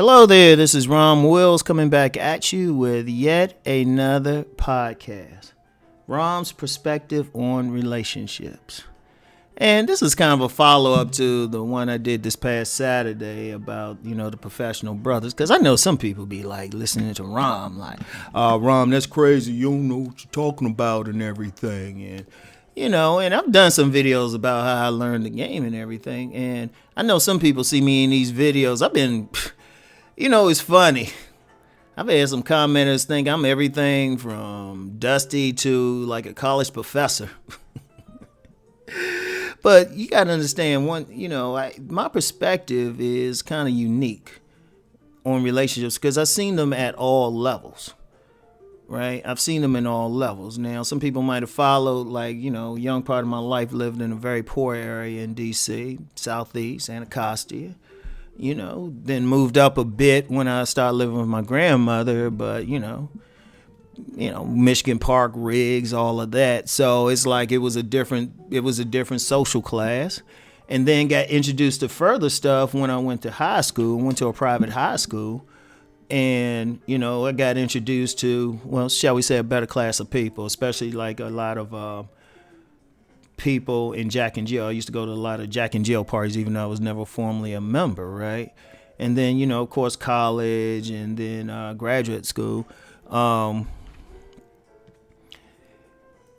Hello there, this is Rom Wills coming back at you with yet another podcast. Rom's perspective on relationships. And this is kind of a follow-up to the one I did this past Saturday about, the professional brothers. Because I know some people be like listening to Rom, like, Rom, that's crazy. You don't know what you're talking about and everything. And I've done some videos about how I learned the game and everything. And I know some people see me in these videos. I've been... it's funny. I've had some commenters think I'm everything from Dusty to like a college professor. But you got to understand my perspective is kind of unique on relationships because I've seen them at all levels, right? I've seen them in all levels. Now, some people might have followed, young part of my life lived in a very poor area in D.C., Southeast, Anacostia. Then moved up a bit when I started living with my grandmother, but, Michigan Park, Riggs, all of that. So it's like it was a different social class. And then got introduced to further stuff when I went to high school, went to a private high school. And, I got introduced to, well, shall we say a better class of people, especially like a lot of people in Jack and Jill. I used to go to a lot of Jack and Jill parties, even though I was never formally a member, right? And then, of course, college and then graduate school.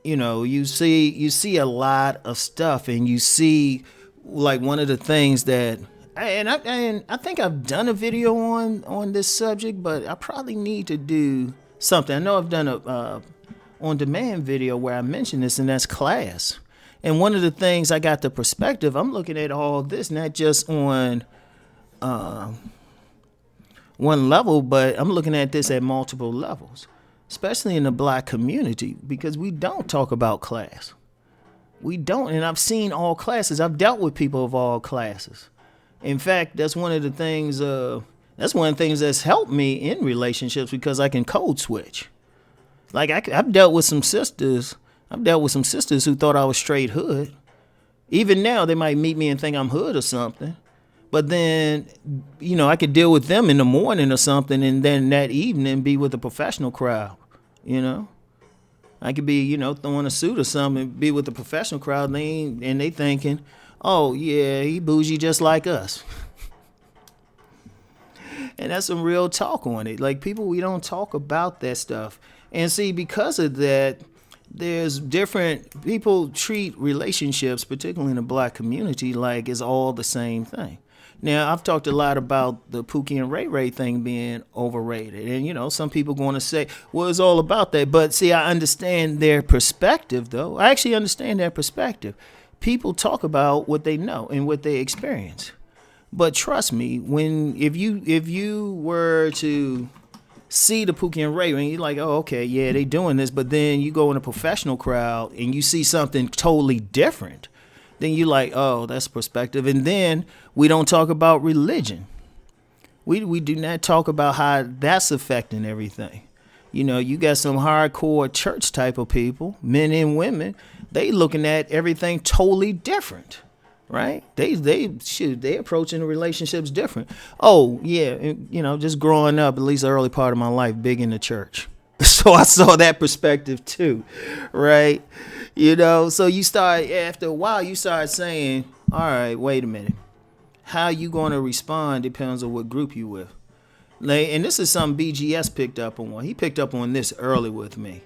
You see a lot of stuff, and you see like one of the things that, and I think I've done a video on this subject, but I probably need to do something. I know I've done a on-demand video where I mentioned this, and that's class. And one of the things I got the perspective, I'm looking at all this, not just on one level, but I'm looking at this at multiple levels, especially in the black community, because we don't talk about class. We don't, and I've seen all classes. I've dealt with people of all classes. In fact, that's one of the things that's helped me in relationships because I can code switch. Like I've dealt with some sisters who thought I was straight hood. Even now, they might meet me and think I'm hood or something. But then, I could deal with them in the morning or something, and then that evening be with a professional crowd, I could be, throwing a suit or something, and be with the professional crowd, and they thinking, oh, yeah, he bougie just like us. And that's some real talk on it. Like, we don't talk about that stuff. And see, because of that, there's different people treat relationships, particularly in the black community, like it's all the same thing. Now, I've talked a lot about the Pookie and Ray Ray thing being overrated. And, some people going to say, well, it's all about that. But see, I understand their perspective, though. I actually understand their perspective. People talk about what they know and what they experience. But trust me, if you were to see the Pookie and Ray, and you're like, oh, okay, yeah, they doing this, but then you go in a professional crowd and you see something totally different, then you're like, oh, that's perspective. And then we don't talk about religion. We do not talk about how that's affecting everything. You got some hardcore church type of people, men and women, they looking at everything totally different. Right? They approaching the relationships different. Oh, yeah, just growing up, at least the early part of my life, big in the church. So I saw that perspective too, right? So you start, after a while, you start saying, all right, wait a minute. How you going to respond depends on what group you with. And this is something BGS picked up on. He picked up on this early with me.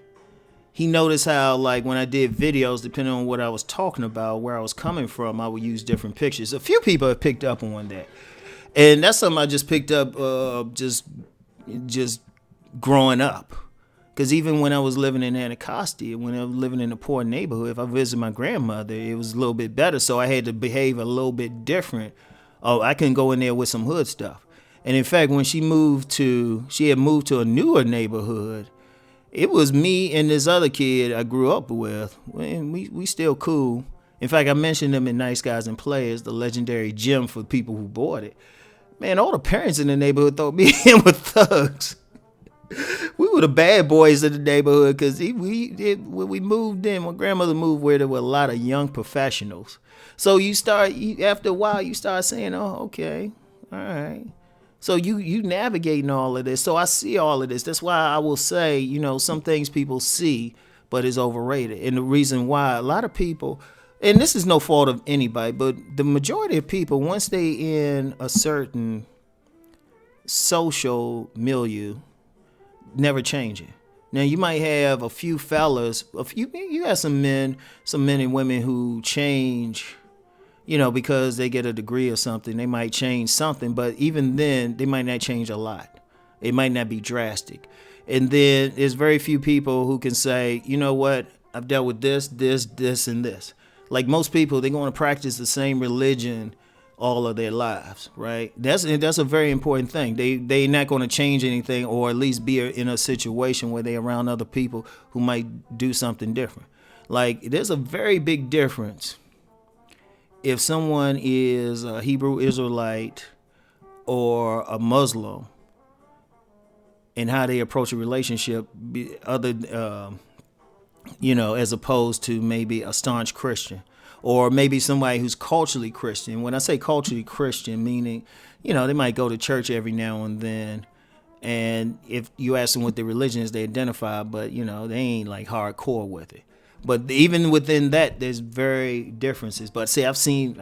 He noticed how, like, when I did videos, depending on what I was talking about, where I was coming from, I would use different pictures. A few people have picked up on that. And that's something I just picked up just growing up. Because even when I was living in Anacostia, when I was living in a poor neighborhood, if I visited my grandmother, it was a little bit better. So I had to behave a little bit different. Oh, I couldn't go in there with some hood stuff. And in fact, when she had moved to a newer neighborhood, it was me and this other kid I grew up with. And we still cool. In fact, I mentioned them in Nice Guys and Players, the legendary gym for people who bought it. Man, all the parents in the neighborhood thought me and him were thugs. We were the bad boys of the neighborhood because when we moved in, my grandmother moved where there were a lot of young professionals. So after a while, you start saying, oh, okay, all right. So you navigating all of this. So I see all of this. That's why I will say, some things people see, but it's overrated. And the reason why a lot of people, and this is no fault of anybody, but the majority of people, once they in a certain social milieu, never change it. Now you might have a few fellas, you have some men and women who change, because they get a degree or something. They might change something, but even then they might not change a lot. It might not be drastic. And then there's very few people who can say, you know what, I've dealt with this, and this. Like most people, they're going to practice the same religion all of their lives, right? That's a very important thing. They're not going to change anything, or at least be in a situation where they're around other people who might do something different. Like there's a very big difference if someone is a Hebrew Israelite or a Muslim and how they approach a relationship, as opposed to maybe a staunch Christian. Or maybe somebody who's culturally Christian. When I say culturally Christian, meaning, they might go to church every now and then. And if you ask them what their religion is, they identify, but, they ain't like hardcore with it. But even within that, there's very differences. But see, I've seen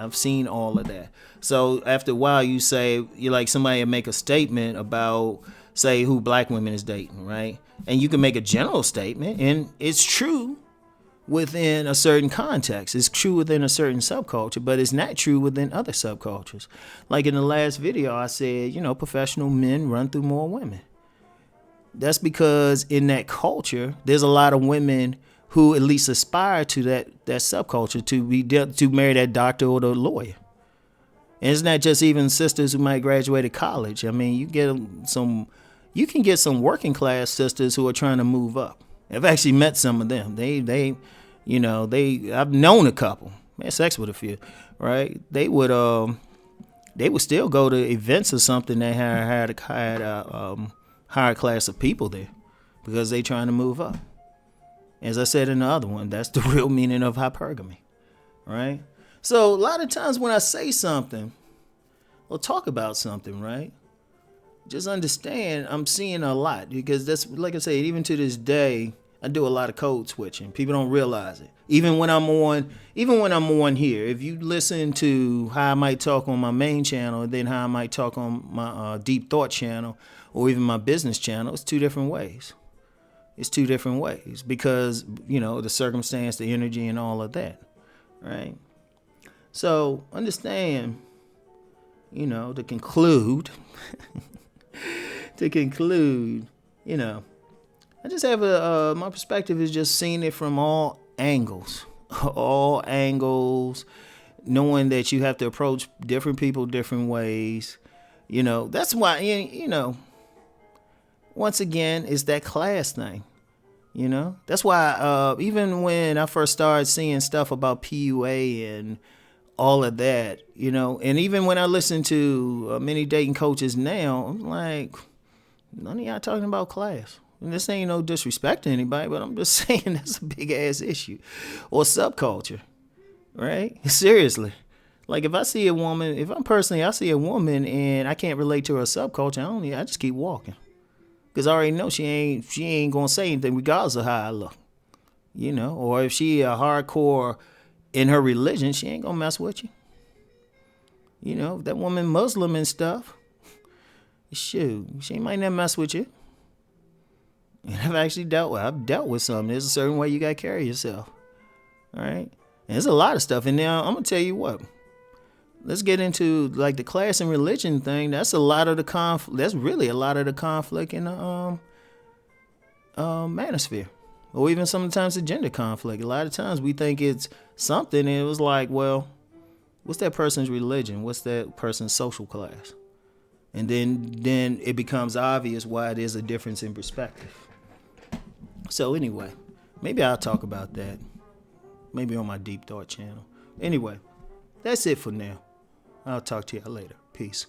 all of that. So after a while, you say, you're like somebody will make a statement about, say, who black women is dating, right? And you can make a general statement, and it's true within a certain context. It's true within a certain subculture, but it's not true within other subcultures. Like in the last video, I said, professional men run through more women. That's because in that culture, there's a lot of women who at least aspire to that subculture, to marry that doctor or the lawyer. And it's not just even sisters who might graduate college. I mean, you can get some working class sisters who are trying to move up. I've actually met some of them. I've known a couple. I had sex with a few, right? They would still go to events or something that had a higher class of people there because they trying to move up. As I said in the other one, that's the real meaning of hypergamy, right? So a lot of times when I say something or talk about something, right? Just understand I'm seeing a lot, because that's, like I say, even to this day, I do a lot of code switching. People don't realize it. Even when I'm on here, if you listen to how I might talk on my main channel and then how I might talk on my Deep Thought channel or even my business channel, it's two different ways. It's two different ways because, the circumstance, the energy, and all of that, right? So understand, to conclude, I just have my perspective is just seeing it from all angles, knowing that you have to approach different people different ways. That's why, once again, it's that class thing. That's why even when I first started seeing stuff about PUA and all of that, and even when I listen to many dating coaches now, I'm like, none of y'all talking about class. And this ain't no disrespect to anybody, but I'm just saying that's a big ass issue or subculture, right? Seriously. Like if I see a woman, I see a woman and I can't relate to her subculture, I just keep walking. Because I already know she ain't going to say anything regardless of how I look, or if she a hardcore in her religion, she ain't going to mess with you. If that woman Muslim and stuff, shoot, she might not mess with you. And I've dealt with something. There's a certain way you got to carry yourself. All right. And there's a lot of stuff. And now I'm going to tell you what. Let's get into like the class and religion thing. That's a lot of the conflict. That's really a lot of the conflict in the Manosphere. Or even sometimes the gender conflict. A lot of times we think it's something and it was like, well, what's that person's religion? What's that person's social class? And then it becomes obvious why it is a difference in perspective. So anyway, maybe I'll talk about that. Maybe on my Deep Thought channel. Anyway, that's it for now. I'll talk to y'all later. Peace.